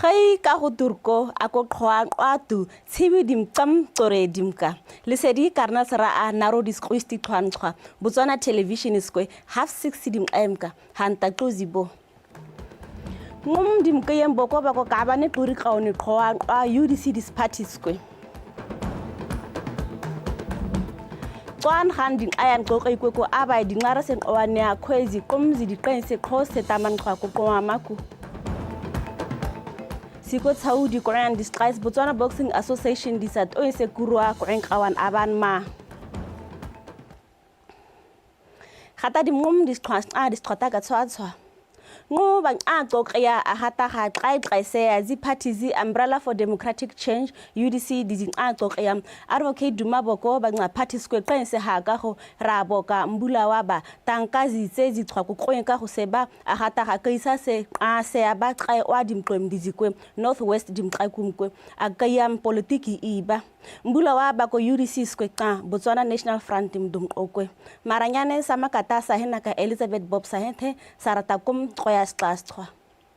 Gai ka go turko a ko khoang atu tshibi dimqam tore dimka lesedi karna sara a naro disqwisti thwanthwa Botswana television skwe 6:30 dimqamka hanta tlozibo ngum dimka yemboko ba ko ka ba ne tori kaone khoang a UDC dis party skwe Twan handing ayan go ko aba dingara sen owane a khwezi qomzi diqense qhose taman qwa ko qwa maku Siko Saudi Korean Disguise Botswana Boxing Association disat o se kurwa ko enkawan aban ma Khata di mum disqas a disqata ka tswatswa ngo bang a qoqya a hata ga qaise zi party zi Umbrella for Democratic Change UDC di a qoqya advocate Dumaboko bang party skwe qense ha ka go raboka mbula wa ba tankazi tse zi tswa ko qoenka go seba a hata ga kaisa se a se ba qae wa dimqwem dizikwe Northwest dimqakumkwe a kayam politiki iba mbula wa ba ko UDC skwe ka Botswana National Front dimqokwe maranyane samakata sa hena ka Elizabeth Bob Sahente sarata kum ya stasthwa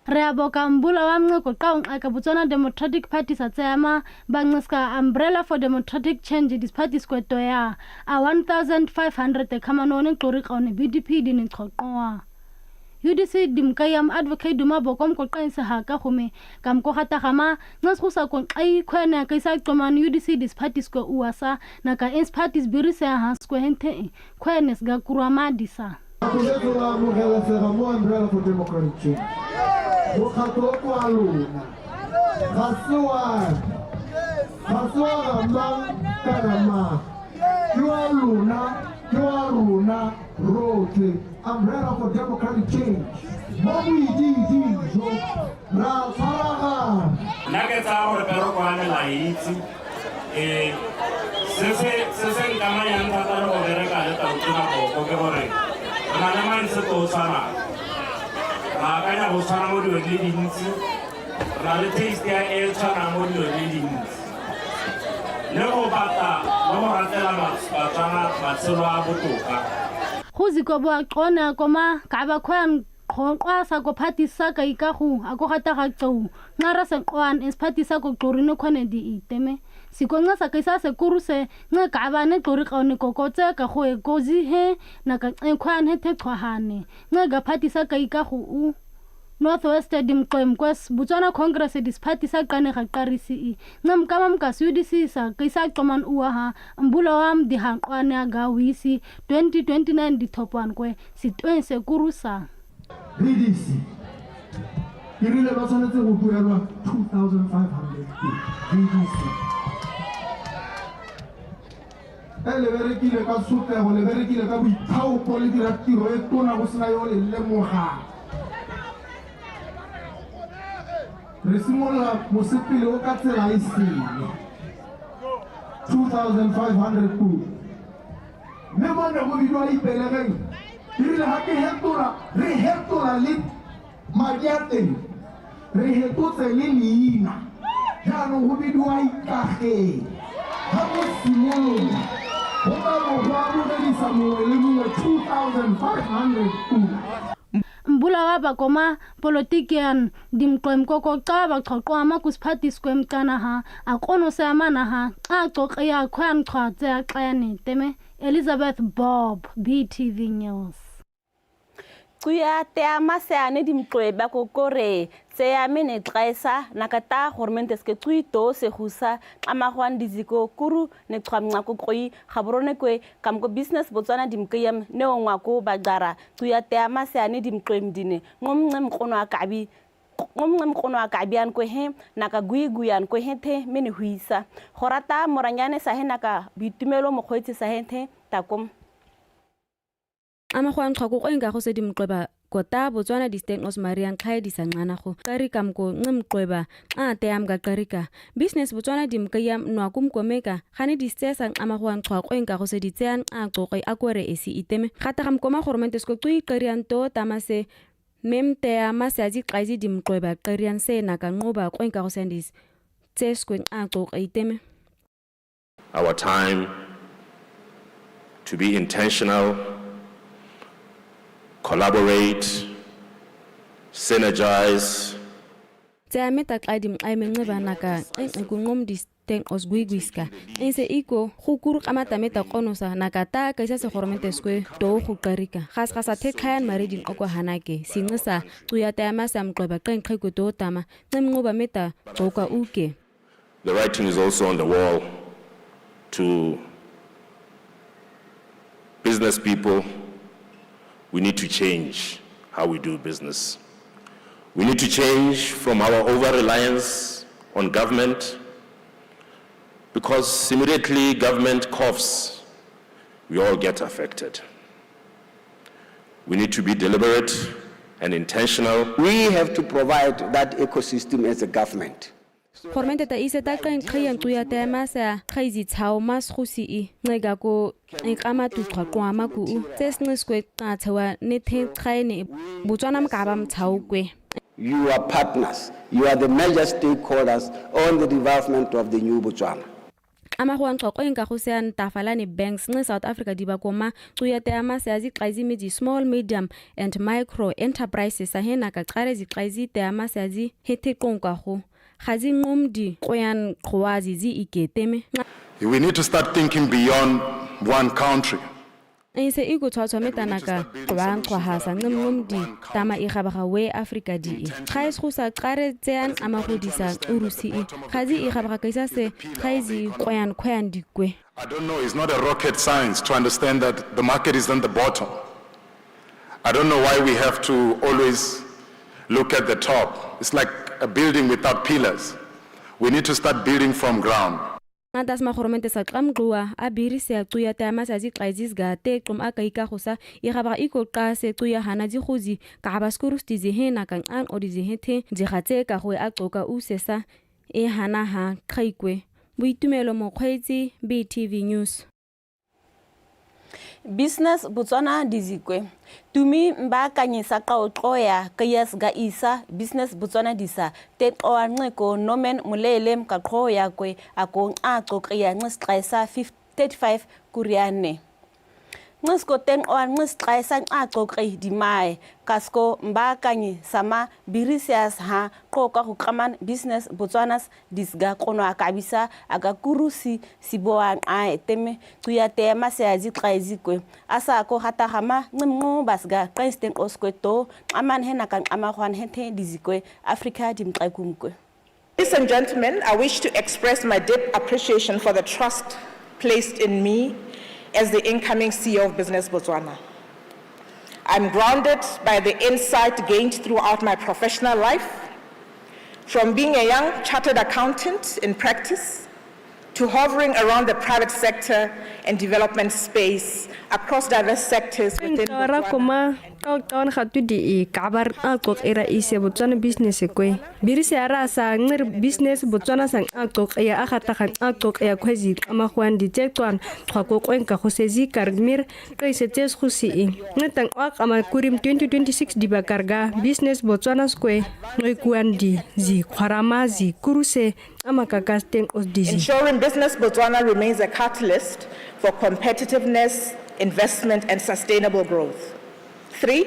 re aboka mbula wa mngeko qaung aka Botswana Democratic Party sa tsema bangiska Umbrella for Democratic Change dis party skweto ya a 1500 kamanone qori qaone BDP di ne qoqwa UDC dimkayam advocate Dumaboko mqoqense ha ka khume kam ko khata gama ngasgusa ko qai khwena ka isa qoman UDC dis party skwe uasa naka ins parties birise ha skwe hente khwenes ga kurwa madisa Umbrella for Democratic Change. Mokgatlo wa lona. Gaswa mang kanama. Luna rote. Umbrella for Democratic Change. Mobu di jo. Ra faraga. Nageta hore pero kwa na laitsi. Sese kama yanga taro bereka le tautina ko ke hore. Mana man se to sana. Makanya ho sana mo di dintsi. Ra le taste ya e sana mo di dintsi. Le go bata, mo ratela Batswana matselo a botoka. Go zikobo a qona koma ka ba khwan qoqasa ko party sa ka ikagu a go gata ga tsou ngara se qwan is party sa ko qorine khone di iteme sikonga sa ka isa se kuruse nga ka ba ne qori qaone kokotse ka go e kozi he na ka qwan he the qhahane nga ga party sa ka ikagu u Northwest dimqemkwes Botswana Congress dis party sa qane ga qarisi ngam kama mka UDC sa ka isa qoman uwa ha mbula wam di hanqwane ga wisi 2029 di top 1 kwe sitwense kurusa BDC. Irile ba tshwanetse go buelwa 2500 BDC. Ele berekile ka sutego le berekile ka boithaopo le dira tiro e tona go sena yo le lemoga. Re simolla mosepele o ka tsela e sele 2500 ku. Me mona go bidwa ipelegeng. Irile ha ke re hetola le madiateng re hetotse le leina jaanong go bidiwa ikage ga go simolola go ka bo go amogedisa mongwe le mongwe 2500 mbula wa bakoma politikian dimqemkoko xa baqhoqwa makusiphathi sikwemcana ha akono se amana ha xa xoqeya khwan xhatse axene teme Elizabeth Bob BTV News Kuya te amaseane dimqweba kokore tse ya mene tlaisa nakata government eske tsuito se husa amagwan diziko kuru ne tshwamnga kokoi gaborone kwe kamko business Botswana dimkeyam ne ongwa ko bagara kuya te amaseane dimqwemdine ngomnge mkono akabian ko he naka guiguyan ko hete mene huisa gorata moranyane sa he naka bitumelo mokgwetsi sa hete takom Amagwan xhoko go enga go se dimqweba kota Botswana Distant Marian Khai disanqana go qarika mko ngimqweba xa te am ga qarika business Botswana dimkayam nwa kumkomeka gane distesa amagwan xhoko enga go se ditsean a qoqe akore esi iteme gata ga mkoma government sko tui qarian to tamase memte amasazi qazi dimqweba qarian se naka nqoba go enga go sendis tseskwe a qoqe iteme Our time to be intentional, collaborate, synergize, tse meta ka dim ai menqeba naka nkunqom disteng osguiguiska ense iko khukuru kamata meta qonosa naka ta ka isa se gormente skwe do go qarika khasa the khayan maredin okwa hanake sinqisa tuyata yamasa mqeba qenqheko do tama nqemnqoba meta qoka uke. The writing is also on the wall to business people. We need to change how we do business. We need to change from our over-reliance on government, because immediately government coughs, we all get affected. We need to be deliberate and intentional. We have to provide that ecosystem as a government. Gormente ta isa ta qeng qhiyan tuyata masa khaizi tshao mas khusi I nega ko ikama tu qhaqwa maku tsesnqiswe qathawa ne the qhaine Botswana mkaba mtshao kwe. You are partners. You are the major stakeholders on the development of the new Botswana. Amahuan qoqoen ka go sean tafalane banks nge South Africa di bakoma tuyata yamasa yaziqaizi midi small medium and micro enterprises ahena ka qare ziqaizi te yamasa yazi hethe qonka go. We need to start thinking beyond one country. Inse iko tswa metanaka kwang kwahasa ngumdi tama igabaga we Africa di khais go sa qare tsean amagodisa urusi khazi igabaga kaisa se khaizi khoyan dikwe. I don't know, it's not a rocket science to understand that the market is on the bottom. I don't know why we have to always look at the top. It's like a building without pillars. We need to start building from ground. Nadas mahormente sa qamqwa abiri se aqhuya tamasa ziqayizis gate qum akaika khosa igaba iko qase aqhuya hana dikhuzi ka baskurusti zihena kan an odizihethe digatse ka go aqoka usesa e hana ha khaikwe boitumelo mokgweetsi BTV News. Business Botswana dizikwe tumi mbakanyisa qaoqoya kayas ga isa Business Botswana disa te qoanqeko nomen mulele mkaqhoya kwe akong aqoqiya nqisqaisa 35 kuriane nqisko ten oan nqisqaisa aqoqi dimae kasko mbakanyi sama birisias ha qoqa go qaman Business Botswanas disga qono akabisa akakurusi siboan a teme tuyate masazi qaizikwe asa ko hata hama nqimnqo basga qesten oskweto aman hena kan amahwan hethe dizikwe Africa dimqakumkwe. Ladies and gentlemen, I wish to express my deep appreciation for the trust placed in me as the incoming CEO of Business Botswana. I'm grounded by the insight gained throughout my professional life, from being a young chartered accountant in practice to hovering around the private sector and development space across diverse sectors within Botswana. Kawan khatu di kabar akok era ise Botswana business kwe birisi ara sa ngir business Botswana sang akok ya akhata khan akok ya khwezi amakhwan di tekwan khako kwenka khosezi kargmir kaise tes khusi ngatang ak ama kurim 2026 di bakarga Business Botswana kwe ngoikuan di zi kharama zi kuruse amakakasteng osdizi. Ensuring Business Botswana remains a catalyst for competitiveness, investment and sustainable growth. 3,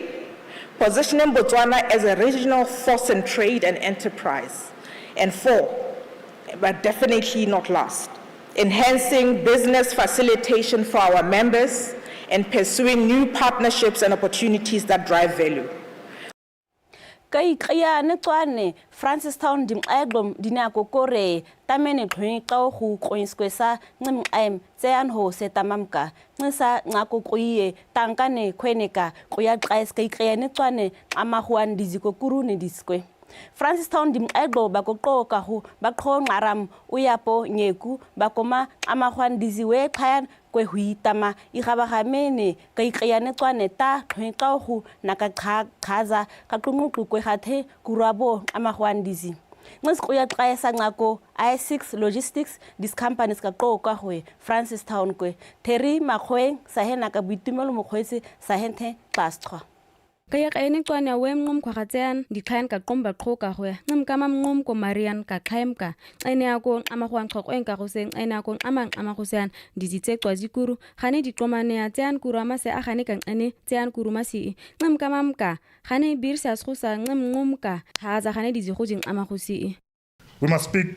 positioning Botswana as a regional force in trade and enterprise. And 4, but definitely not last, enhancing business facilitation for our members and pursuing new partnerships and opportunities that drive value. Kai kaya netwane Francistown dimqaglom dinako kore tamene qhwiqa go qoinskwesa ncimqaim tsean ho setamamka ncisa nqako qoiye tankane khweneka qoya qais kai kaya netwane amahuan diziko kurune diskwe Francistown dimqaglo bakoqoka ho baqhonqaram uyapo nyeku bakoma amahuan diziwe qhayan kwe huitama igabagamene ka iqyane tswane ta qhwiqa go naka qhaza ka qunququ kwe hathe kurabo amahwandizi nqisqoya qayesa nqako I6 Logistics dis companies ka qoqa go Francistown kwe Terry Makgweng sahena ka boitumelo mokgwetsi sahenthe pastro. Kaya kaini twana wemngum kwa katsean di kain ka komba kroka hoya. Ngam kama mngum ko Marian ka kaim ka. Aine ako amahuan kokwen ka hoseng aine ako amang amahusean di zitekwa zikuru. Khane di komane ya tsean kuru amase akhane kang ane tsean kuru masi. Ngam kama mka. Khane birsa skhusa ngam ngum ka. Haza khane di zihujing amahusi. We must speak.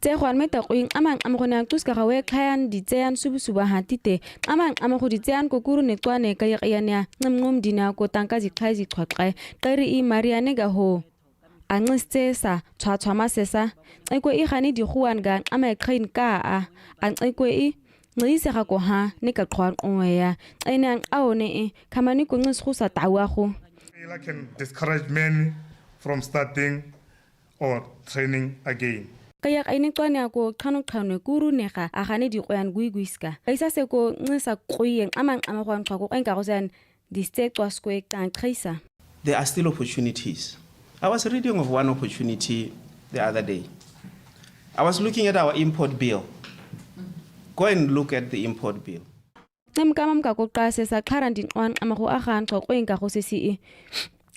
Tse khwan meta qoing amang amkhona tuska gawe khayan di tsean subusuba hatite amang amakhudi tsean ko kuru ne twane ka yaqyanya ngum dina ko tanka ji khaiji khwaqai kari I Mariane ga ho anqistesa chachama sesa eko I khani di khuan ga ama khain ka a eko I ngise ga ko ha ne ka qhwan oya ainang aone khamani ko ngiskhusa tawa go I can discourage men from starting or training again. Kaya kaini twane ako khano kuru nega agane di qoyan guiguiska kaisa se ko ngisa qoyeng amang amagwan qwa ko enka go san district was ko kan khaisa. There are still opportunities. I was reading of one opportunity the other day. I was looking at our import bill. Go and look at the import bill. Nem kamam ka ko qase sa quarantine on amago agan qwa ko enka go se si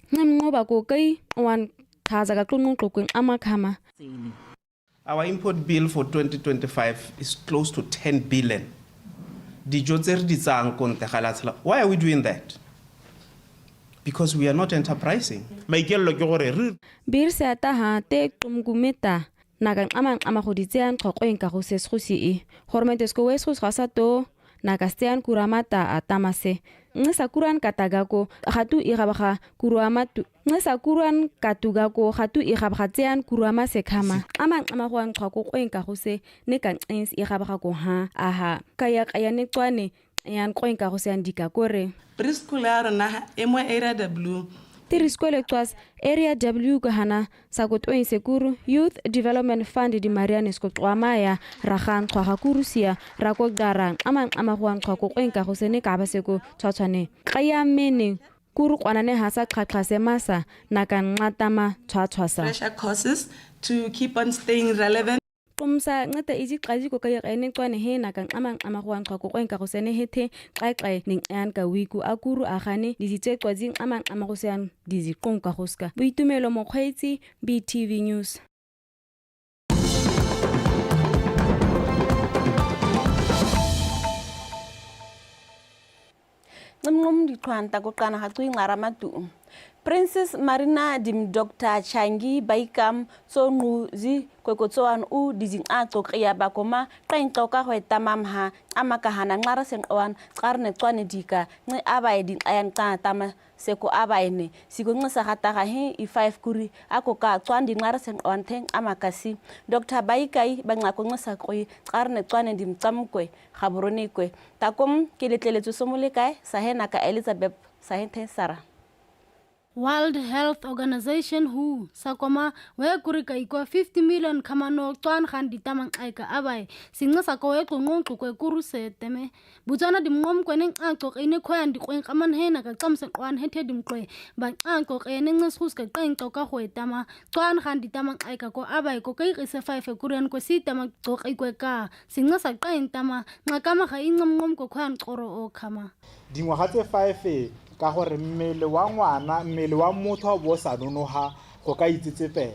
nem ngoba ko kai wan khaza ka tlungu qokwen amakhama. Our import bill for 2025 is close to 10 billion. Why are we doing that? Because we are not enterprising. Bir sa ta ha te tumgumeta nagang amang amahuditsean qoqoin ka go sesgusi hormentes ko wesgus gasato nagastean kuramata atamase ngisa kuran katagako hatu irabaga kuramatu ngisa kuran katugako hatu irabgatsean kurama sekhama amang amahwang qhako qoenka go se ne ka ns irabaga ko ha aha kaya ne twane yan qoenka go se andika kore prescholar na emo area w Tiriskwele twas area W kahana sakot oin sekuru Youth Development Fund di Mariane Skotwamaya ragan khwa kurusia rako garang amang amahwang khwa ko enka go sene ka baseko tshwane kaya mene kuru kwanane hasa qhaqhase masa nakan ngatama tshwatshwasa pressure courses to keep on staying relevant. Kumsa ngata iji qaji ko kaya ene twane he nakang amang amahwang khwa ko enka go sene hethe qaiqai ning an ka wiku akuru agane dizitsetswa zing amang amagosean diziqonka goska boitumelo mokgweetsi BTV News. Ngum di kwanta ko kana hatu ngaramatu Princess Marina dim Dr. Changi Baikam so nguzi kwekotsoan u dizing aqoqiya bakoma qainqoqa hweta mamha amakahana nqara senqwan qarne twane dika nqi abayidin ayan qa tama seko abayne sikonqisa hataga he i5 kuri akoka twandi nqara senqwan theng amakasi Dr. Baikai bangaqonqisa qoi qarne twane dim tsamkwe khaborone kwe takom keletleletso somolekae sahena ka Elizabeth sahenthe Sara World Health Organization WHO sakoma we kurika ikwa 50 million kamano twan khandi tamang aika abai singa sakowe qonqonqo kwe kuruse teme butsana dimngom kweneng aqoq ine khoyan diqwen qaman hena ka qamse qwan hethe dimqwe ba aqoq ene ngiskhus ka qenqo ka khwetama twan khandi tamang aika ko abai ko kai qise 5 kurian ko sitama qoq ikwe ka singa sa qentama ngakama ga ingomngom ko khoyan qoro o khama dingwa ga tse 5 ka gore mmele wa ngwana mmele wa motho wa bo sa nonoha go ka itsetsepela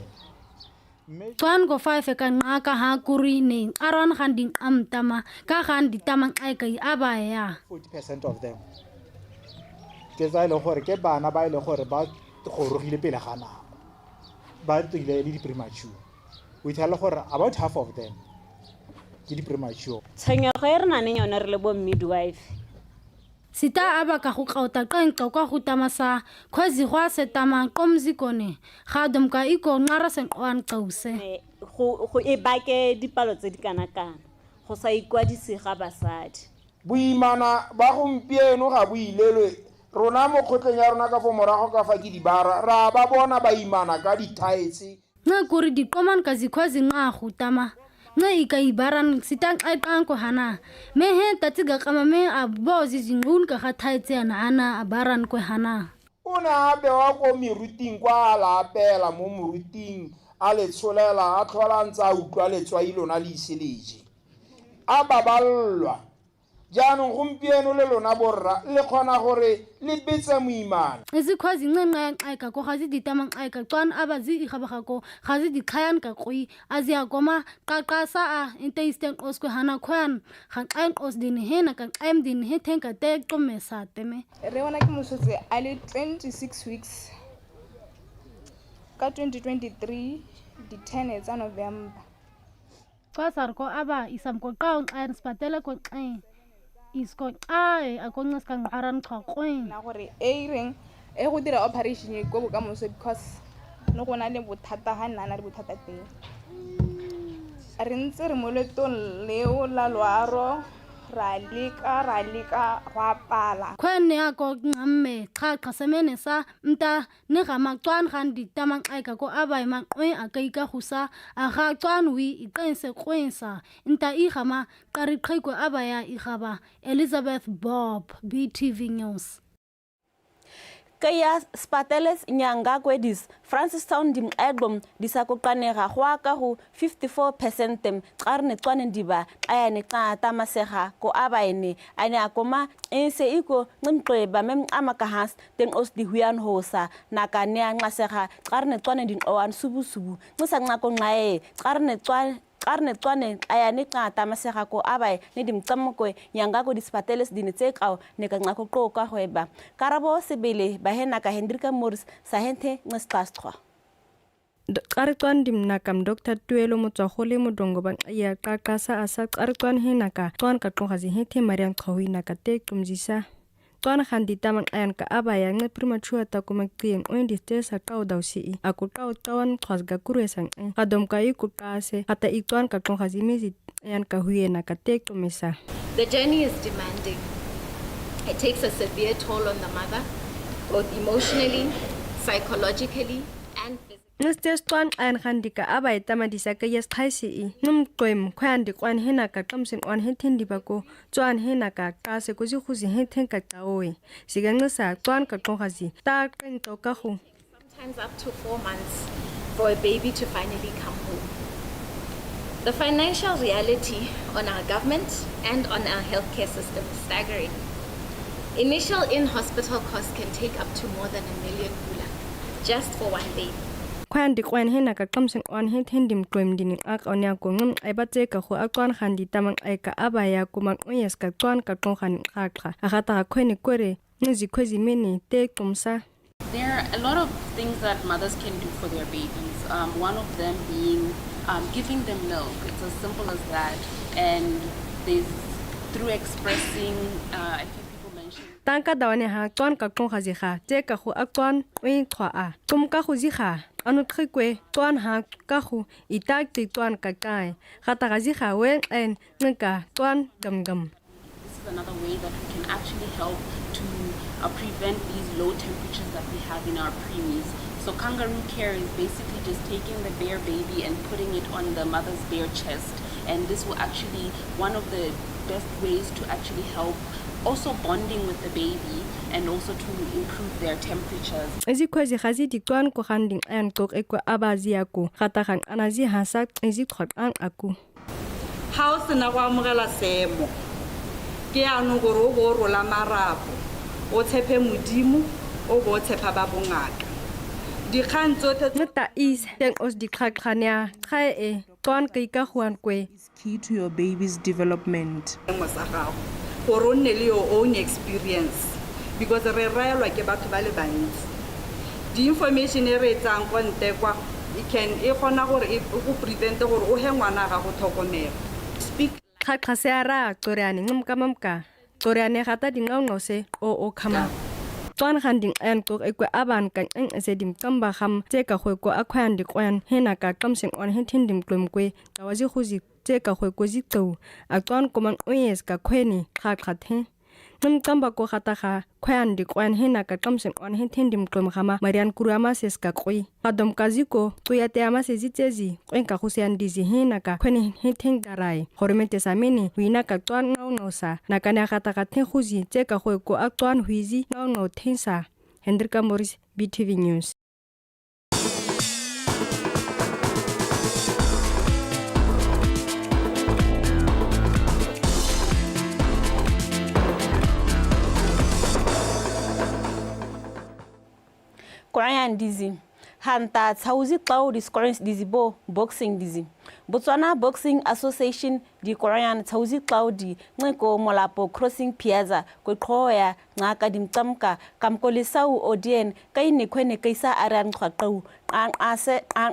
twan go 5 ka ngaka ha kuri ne aron handing amtama ka handi tamang ai kai abaya 40% of them ke za ile gore ke bana ba ile gore ba gorogile pele ga nako ba tsile le di premature we tell gore about half of them ke di premature tshenyo ga rena ne yona re le bo midwife sita aba ka go qauta qenqo ka go tamasa khozi gwa setama qomzikone ga domka iko nqara senqwan qause go e bake dipalo tse di kanakana go sa ikwadise ga basadi boimana ba gompieno ga boilelwe rona mo khotleng ya rona ka fo morago ka fa ke dibara ra ba bona baimana ka dithaetse nna kuri diqoman ka zikhozi nqa go tama ngai kai baran sitang ai ko hana me he tatiga kama me abozi zingun ka khathaitse ana baran ko hana una be wa ko miruting kwa la pela mo muruting a le tsholela a tlholantsa utlwa le tswa ilona le iseleje a baballwa jaanong gompieno le lona borra le kgona gore le betsa moimana isikwazi ncenca yanxayeka ko gazi ditama nxayeka cwana abazi irhabaga ko gazi dikhayan ka qoi aziyakoma qaqasa a inteisten qoskwe hana khwan khanxayn qos din hena ka qaim din he thenka te qomesa teme re bona ke mosotse a le 26 weeks ka 2023 di 10 tsa November kwasar ko aba isamko qawn qayan spatele ko qain isko ai akonya ska ngaran qaqwen na gore reng go dira operation e go ka moso because no gona le bothata ha nna le bothata teng re ntse re moletong leo la loaro ra leka wa pala khwene yako ngamme qaqa semene sa mta ne ga maqwan gan ditamang aika ko abai maqwe akaika khusa a ga qwan wi iqense qwensa nta I gama qari qhiko abaya igaba Elizabeth Bob BTV News Kaya spateles nyanga kwedis Francis Town dim album disakoqanega gwa ka go 54% tem qarne tswane diba ayane xa tamasega ko abaene ane akoma ense iko ngimqeba memqama ka has ten os di huyan hosa nakane anxasega qarne tswane din owan subusubu ngisanqa ko nqaye qarne tswane ayane xa tamasega ko abae ne dimqamko nyanga ko dispateles dinetseka ne ka nqa ko qoka hweba karabo sebele bahena ka Hendrika Morris sahente ngesqastwa Qaritwan dimnakam Dr. Tuelo Motswagole modongo ba ya qaqasa asa qaritwan henaka twan ka qongazi hethe marian qhawina ka te tumzisa twan khandi tamang ayan ka abaya nge premature ta kumakien oindi tesa qaudausi akutau tawan khasga kuresang adom ka ikutase ata itwan ka qongazi mizi ayan ka huyena ka te tumisa. The journey is demanding. It takes a severe toll on the mother, both emotionally, psychologically, and physically. Nestes twan ayan khandika abay tamadisa ka yes khaisi num kwem khwandi kwan hena ka kamsin on hetindi bako twan hena ka kase ko khuzi hethen ka tawe sigangsa twan ka qongazi ta qento ka khu sometimes up to 4 months for a baby to finally come home. The financial reality on our government and on our healthcare system is staggering. Initial in-hospital costs can take up to more than R1 million just for one baby. Khwandi kwan hena ka kamsin on hethendim twem din ak onya ko ngum ai batse ka khu akwan khandi tamang ai ka abaya ko mang oyes ka twan ka tong khan khakha agata khweni kore ngi khwezi meni te kumsa. There are a lot of things that mothers can do for their babies. One of them being giving them milk. It's as simple as that. And there's through expressing I think people mentioned Tanka dawane ha twan ka tong khazi kha te ka khu akwan oi khwa a tum ka khu ji kha anu tkhikwe twan ha ka khu itak ti twan ka kai khata gazi kha wen en nka twan gam. This is another way that we can actually help to prevent these low temperatures that we have in our preemies. So kangaroo care is basically just taking the bare baby and putting it on the mother's bare chest, and this will actually one of the best ways to actually help also bonding with the baby and also to improve their temperatures. Ezi khwezi khazi dikwan ko khanding ayan tok ekwa abazi yako khata khan anazi hasa ezi khot an aku house na kwa mogela semo ke anu go rola marapo o tshepe modimo o go tshepa ba bongaka dikgang tsote nta is teng os dikhakhanya khae e twan ke ka huan kwe Key to your baby's development. gore nne le your own experience because re raelwa ke batho ba le bantsi di information e re tsang kwa nte kwa e kgona gore e go prevent gore o he ngwana ga go tlhokomela speak khakha seara toriani ngumkamamka toriane gata dingaunose o khama twan khanding ayan tok ekwe aban kan eng esedim kamba kham che ka khoi ko akhwan dikwan hena ka kamsing on hethindim klumkwe tawaji khuzi che ka khoi ko jikto atwan komang oyes ka khweni khakhathe num kamba ko khata kha khwan dikwan hena ka kamsing on hethindim klum khama marian kurama ses ka khoi kadom kaziko tuyate ama sezitsezi kwen ka khusian dizi hena ka khweni hetheng darai hormete sameni huina ka twan ngaunosa nakana khata ka the khuzi che ka khoi ko atwan huizi ngauno thensa Hendrika Morris BTV News. Korean dizi hanta tsauzi klau di scorings dizi bo boxing dizi Botswana Boxing Association di Korean tsauzi klau di ngeko molapo crossing piazza ko khoya ngaka dimtamka kamkolisau odien kaini kwene kaisa aran khaqau ang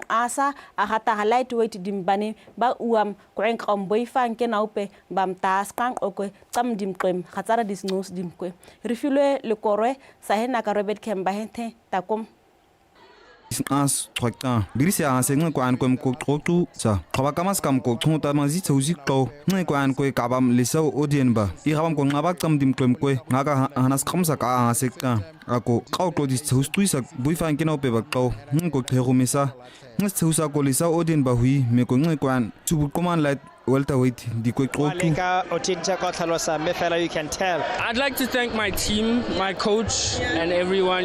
asa ahata lightweight dimbane ba uam kweng komboy fanke naupe bam tas kang okwe tam dimkwem khatsara disnus dimkwe refilwe le korwe sahena ka Robert Kemba hente takom as tracta birisi a sengwe ko an ko trotu sa khaba kamas kam ko thota mazi chouji to ngai ko an ko kabam lesau odien ba I gabam ko ngaba kam dim klem ko ngaga hanas khamsa ka sekta ako qaw to dis choustu sa buifan kino pe ba to ko thegumisa ngai chousa ko lesau odien ba hui me ko ngai ko an tubu command light welterweight di ko trotu you can tell. I'd like to thank my team, my coach, and everyone,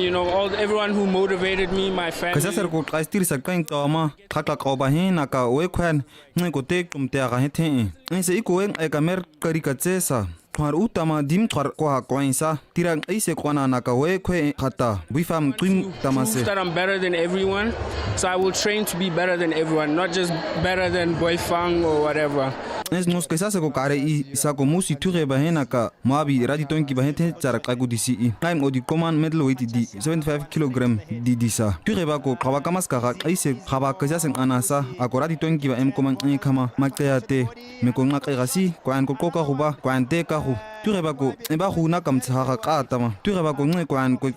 everyone who motivated me, my family. Kasaser ko qaistir sa kain tama thaka ka ba hin aka we khwan ngai ko tek tum te ga hethe ngai se iko en ka mer kari ka tsesa thwar utama dim thwar ko ha koinsa tirang aise kwana naka we khwe khata buifam twin tamase that I'm better than everyone, so I will train to be better than everyone, not just better than Boifang or whatever. Es nos que sa ko kare I sa ko musi ture ba hena ka mabi radi tonki ba hete tsara ka go disi I time odi command middleweight di 75 kg di disa ture ba ko khaba kamas ka ga aise khaba ka sa sen anasa akora di tonki ba em command e khama makayate me ko ngaka ga si ko an ko ka go ba ko an te ka go ture ba ko e ba go na kam tshaga ka tama ture ba ko ngai ko an ko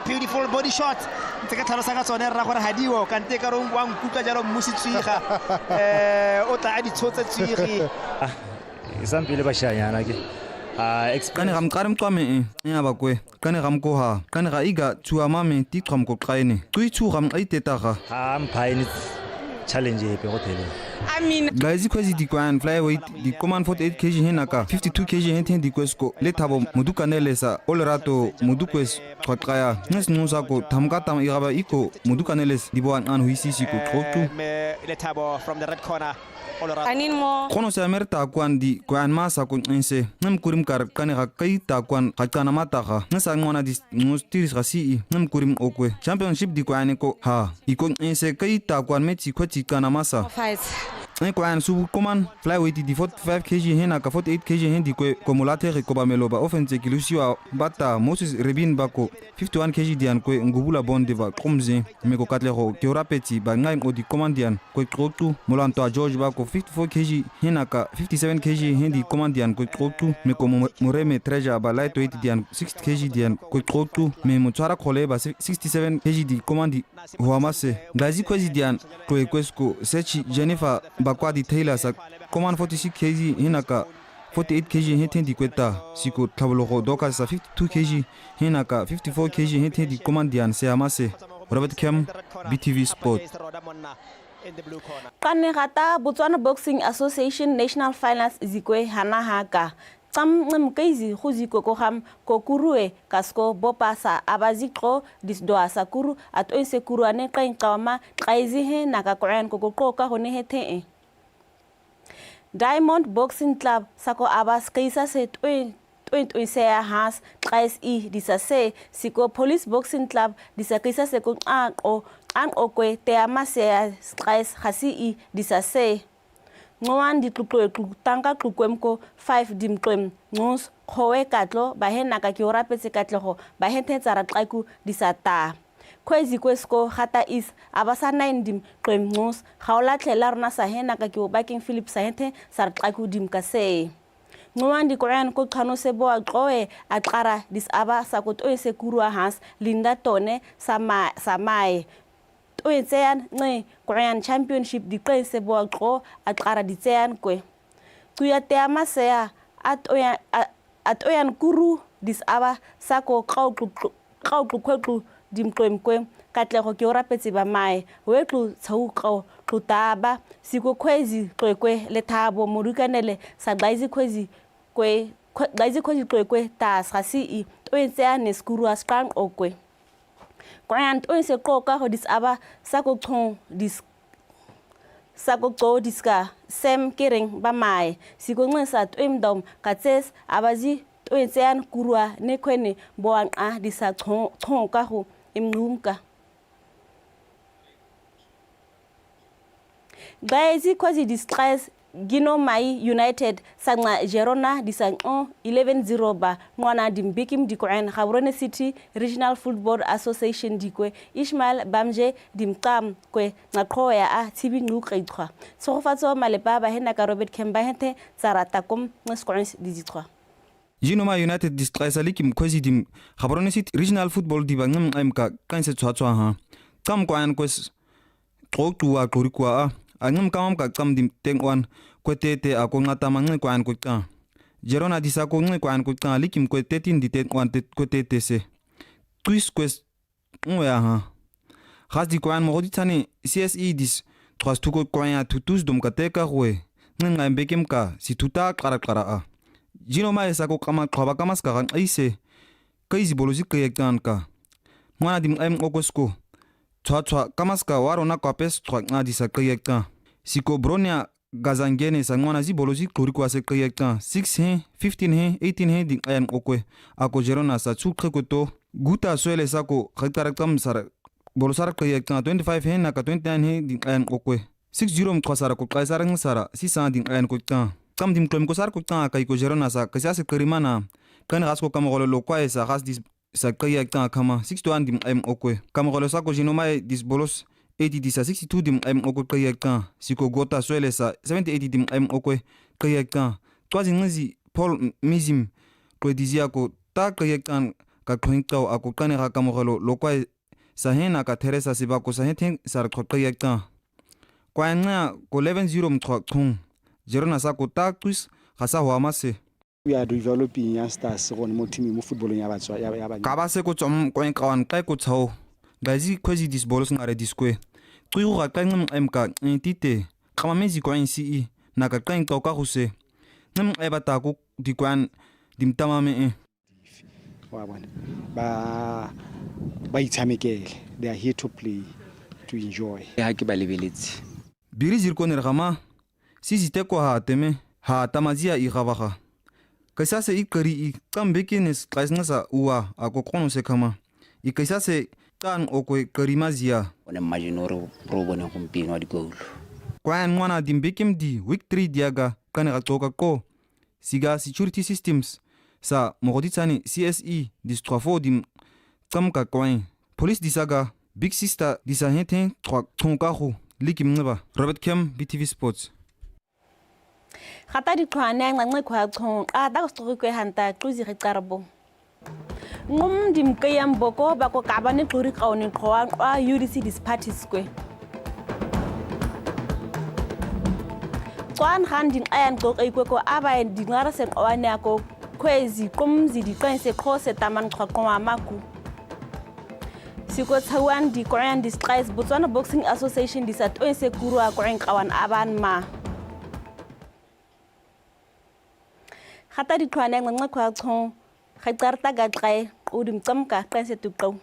Beautiful body shot. Tsaka tlhalosa ka tsone ra gore hadiwo kante ka rong wa nkuka jalo musi tswiga o ta di tshotsa tswigi isampile bashanyana ke kane gam qarem twame ya ba kwe kane gam ko ha kane ga iga tsua mame ti qam ko qaine tui tsu gam aiteta ga mphaini challenge e pe go tele guys kwezi di kwan flyweight di command 48 kg henaka 52 kg henten di kwesko le thabo mudukanelesa olerato mudukwes qaqaya nesnusa ko thamka tam igaba iko mudukaneles di boan an huisisi ko trotu le thabo from the red corner. Kono se amerta kwan di kwan masa ko nse nem kurim kar kane ga kai ta kwan ga kana mata ga nsa ngona di ngustiris ga si nem kurim okwe championship di kwan ko ha iko nse kai ta kwan mechi ko chi kana masa ko an subu command flyweight di 45 kg hena ka 48 kg hen di ko molatere ko ba meloba offense kilusio bata Moses Rebin bako 51 kg di an ko ngubula bonde ba komze me ko katlero ke rapeti ba ngai odi commandian ko trotu molanto George bako 54 kg hena ka 57 kg hen di commandian ko trotu me ko moreme treja ba lightweight di an 60 kg di an ko trotu me mo tsara khole ba 67 kg di commandi huamase gazi ko zidian ko ekwesko sechi Jennifer kwa di Taylor sa command 46 kg hinaka 48 kg heten di kweta siko tablo go doka sa 52 kg hinaka 54 kg heten di command dian se amase Robert Kem BTV Sport Kane gata Botswana Boxing Association National Finals zikwe hana haka Tam mkaizi khuzi ko ham ko kurue kasko bopasa abazikro disdoa sakuru at onse kuru ane kain kawama kaizi he naka koran ko ka hone hete Diamond Boxing Club sako abas kaisa se 20 se has kais disase siko Police Boxing Club disakaisa se ko an okwe te amase kais khasi disase Ngoan di tanga tlukwemko 5 dimklem ngos khowe katlo ba hena ka ki ora petse katlego ba hente tsara qaku disata kwezi kwesko khata is abasa 9 dim qem ngos khawla thlela rna sa hena ka ki baking Philip sa hente sar qaku dim ka se ngoan di koran ko khano se bo aqoe aqara dis aba sa ko to se kurwa has linda tone samai Oetsean nge Korean Championship di qese bo aqo aqara di tsean kwe kuya te amasea atoyan kuru dis aba sako qawqu kweklu dimqemkwe katlego ke ora petse ba mai wetlu tsauqo tlutaba siko kwezi kwekwe le thabo morukanele sa gaizi kwezi kwekwe ta sasi oetsean neskuru askan okwe Grant onse qoka ho dis aba sako diska sem kering ba mai siko nxesa twemdom katses abazi twensean kurwa nekhwene boan a disa qoka ho imnumka Gaezi kwazi distress Gino Mai United sanga Gerona disang 11-0 ba ngwana dimbikim dikoen Gaborone City Regional Football Association dikwe Ismail Bamje dimqam kwe ngaqhoya a thibi nquqeqhwa tsogofatso malepa ba hena ka Robert Kemba hente tsarata kom ngescoins dizitwa Gino Mai United distress alikim kwazi dim Gaborone City Regional Football dibangam mka kanse tswatswa ha kam kwan kwes qoqwa qorikwa angam kamam ka kam dim tengwan kwetete akongata mangi kwan kuta Gerona disako ngi kwan kuta likim kwetete di tengwan kwetete se twis quest ya ha khas di kwan mo ditani CSE dis trois tuko kwanya tutus dum kateka rwe ngi mbekem ka si tuta qara a Gino Mai sako kama qaba kama ska ise kaizi bolozi kayektan ka mwana dim okosko tswa kamaska warona kwa pes twa ngadi sa kayektan siko bronia gazangene sa ngwana zibolozi klori kwa se kayektan 6 he 15 he 18 he di ayan okwe ako Gerona sa tsukre koto guta swele sako khatarakam sar bolosar kayektan 25 he na ka 29 he di ayan okwe 60 mkhasara ko kaisar ngisara 600 di ayan koktan kam dim klom ko sar koktan kay ko Gerona sa kasa se karimana kan gasko kamgolo lokwa sa gas dis sa kayektan kama 61 dim ayan okwe kamgolo sako Gino Mai dis bolos 80 62 dim okwe kayektan siko gota swele sa 70 dim okwe kayektan twazi ngizi Paul Mizim ko dizia ko ta kayektan ka khointao ako kanera kamogelo lokwa sa hena ka Teresa sibako sa hetheng sar kayektan kwa nga ko 11-0 mkhong Gerona sa ko ta twis gasa ho amase we are developing youngsters go mo team mo football ya batswa ya ba ka ba se ko tsom ko enkawan kai ko tshao gazi khozi dis bolos ngare diskwe tuigo ga kangam mk intite kama mezi ko nci na ka kang to ka huse ngam e bata ko dikwan dimtamame wa bona ba itsamekele they are here to play to enjoy ha ke ba lebeletse biri zirko ne rama sizite ko ha teme ha tamazia I gabaga kaisa se ikari I kambekines kaisnasa uwa ako kono se kama ikaisa se tan okwe karimazia ona majinoro probone kumpino di goal kwa ngwana dimbekem di week 3 diaga kana toka ko siga security systems sa mogoditsani CSE dis 3 dim tsamka coin police disaga big sister disa hete tonka khu likim ngaba Robert Kem BTV Sports khata di khwana nganqe khwa chong a ta go kwe hanta tluzi re qarbo ngum dimkayam boko ba ko kabane tlori qaone qwa a UDC dis parties kwe Kwan handing ayan go kwe ko aba dingara se qawane ako kwezi qumzi di qense khose taman qwa maku siko tshawan di Korean Disguise Botswana Boxing Association di sat onse kuru a Korean qawan aban ma khata di khwana nganqe khwa chong khatarta ga tlae udim tsamka qense tuqo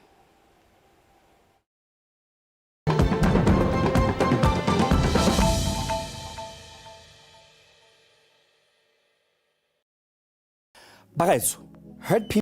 Bagaetso, hurt people